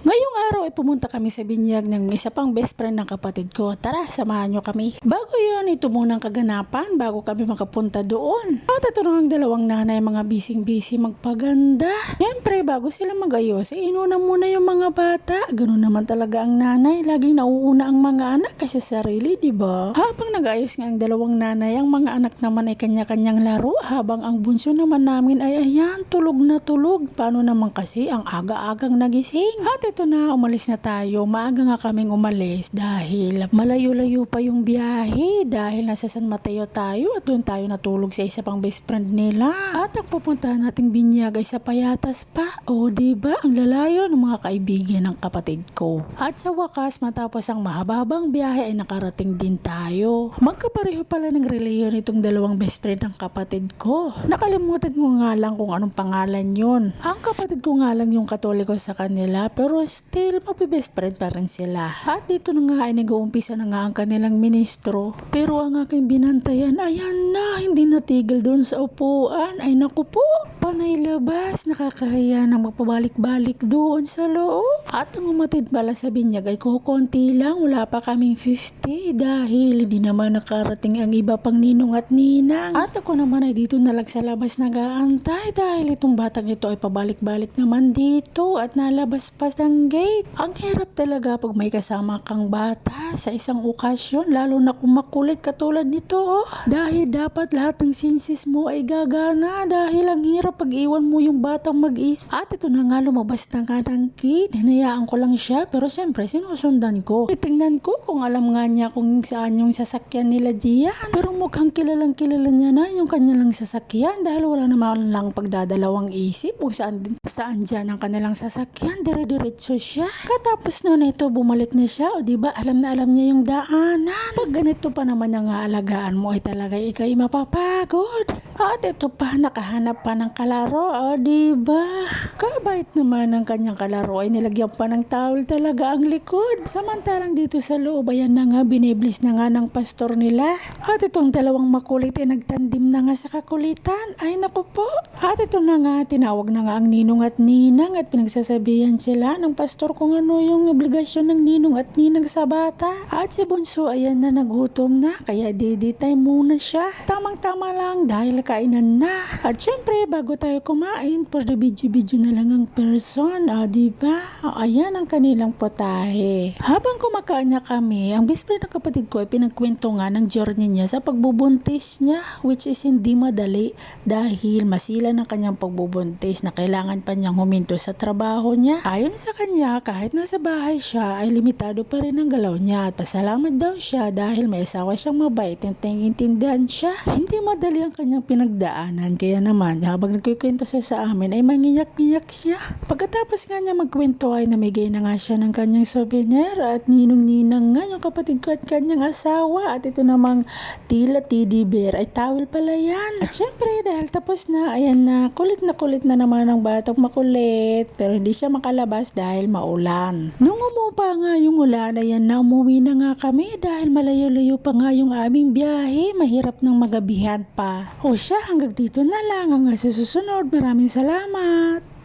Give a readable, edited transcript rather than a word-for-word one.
Ngayong araw ay pumunta kami sa binyag ng isa pang best friend ng kapatid ko. Tara, samahan nyo kami. Bago yun, ito munang kaganapan bago kami makapunta doon. At ito na ang dalawang nanay, mga bising-busy magpaganda. Siyempre, bago sila magayos, inuna muna yung mga bata. Ganun naman talaga ang nanay. Laging nauuna ang mga anak kasi sarili, diba? Habang nagayos nga ang dalawang nanay, ang mga anak naman ay kanya-kanyang laro. Habang ang bunso naman namin ay ayan, tulog na tulog. Paano naman kasi ang aga-agang nagising? At ito na, umalis na tayo. Maaga nga kaming umalis dahil malayo-layo pa yung biyahe dahil nasa San Mateo tayo at doon tayo natulog sa isa pang best friend nila. At ang pupuntahan nating binyag ay sa Payatas pa. O diba, ang lalayo ng mga kaibigan ng kapatid ko. At sa wakas, matapos ang mahababang biyahe ay nakarating din tayo. Magkapareho pala ng reliyon itong dalawang best friend ng kapatid ko. Nakalimutan ko nga lang kung anong pangalan yun. Ang kapatid ko nga lang yung Katoliko sa kanila pero still magbe-best friend pa rin sila. At dito na nga ay nag-uumpisa na nga ang kanilang ministro. Pero ang aking binantayan, ayan na, hindi natigil doon sa upuan. Ay naku po, panay labas, nakakahiya na magpabalik-balik doon sa loob. At ang umatid pala sa binyag ay kukunti lang, wala pa kaming 50 dahil hindi naman nakarating ang iba pang ninong at ninang. At ako naman ay dito na lang sa labas nag-aantay dahil itong batang ito ay pabalik-balik naman dito at nalabas pa ng gate. Ang hirap talaga pag may kasama kang bata sa isang okasyon, lalo na kung makulit katulad nito. Dahil dapat lahat ng senses mo ay gagana dahil ang hirap pag iwan mo yung batang mag-isa. At ito na nga, lumabas na nga ng gate. Hinayaan ko lang siya pero siyempre sinusundan ko. Titingnan ko kung alam nga niya kung saan yung sasakyan nila diyan. Pero mukhang kilalang kilala niya na yung kanilang sasakyan dahil wala naman lang pagdadalawang isip kung saan dyan ang kanilang sasakyan. Dire-diretso siya. Katapos nun ito, bumalik na siya. O diba, alam na alam niya yung daanan. Pag ganito pa naman ang aalagaan mo ay talaga ikay mapapagod. At ito pa, nakahanap pa ng kalaro. O diba? Kabait naman ang kanyang kalaro ay nilagyan pa ng towel talaga ang likod. Samantalang dito sa loob, ayan na nga, biniblis na nga ng pastor nila. At itong dalawang makulit ay nagtandim na nga sa kakulitan. Ay naku po. At ito na nga, tinawag na nga ang ninong at ninang at pinagsasabihan sila ng pastor kung ano yung obligasyon ng ninong at ninang sa bata. At si bunso ayan na, nagutom na kaya time muna siya. Tamang-tama lang dahil kainan na. At syempre bago tayo kumain, for the video na lang ang person. Diba? Ayan ang kanilang potahe. Habang kumakain na kami, ang best friend ng kapatid ko ay pinagkwento nga ng journey niya sa pagbubuntis niya, which is hindi madali dahil masila ng kanyang pagbubuntis na kailangan pa niyang huminto sa trabaho niya. Ayon sa kanya, kahit nasa bahay siya ay limitado pa rin ang galaw niya at pasalamat daw siya dahil may asawa siyang mabait at naiintindihan siya. Hindi madali ang kanyang pinagdaanan kaya naman habang nagkikwento siya sa amin ay mangiyak-ngiyak siya. Pagkatapos nga niya magkwento ay namigay na nga siya ng kanyang souvenir at ninong-ninang nga yung kapatid ko at kanyang asawa at ito namang tila teddy bear ay towel pala yan. At syempre dahil tapos na, ayan na, kulit na naman ang batang makulit pero hindi siya makalabas dahil maulan. Nung umupa nga yung ulan, ayan na, umuwi na nga kami dahil malayo-layo pa nga yung aming biyahe, mahirap nang magabihan pa. O siya, hanggang dito na lang, hanggang sa susunod. Maraming salamat.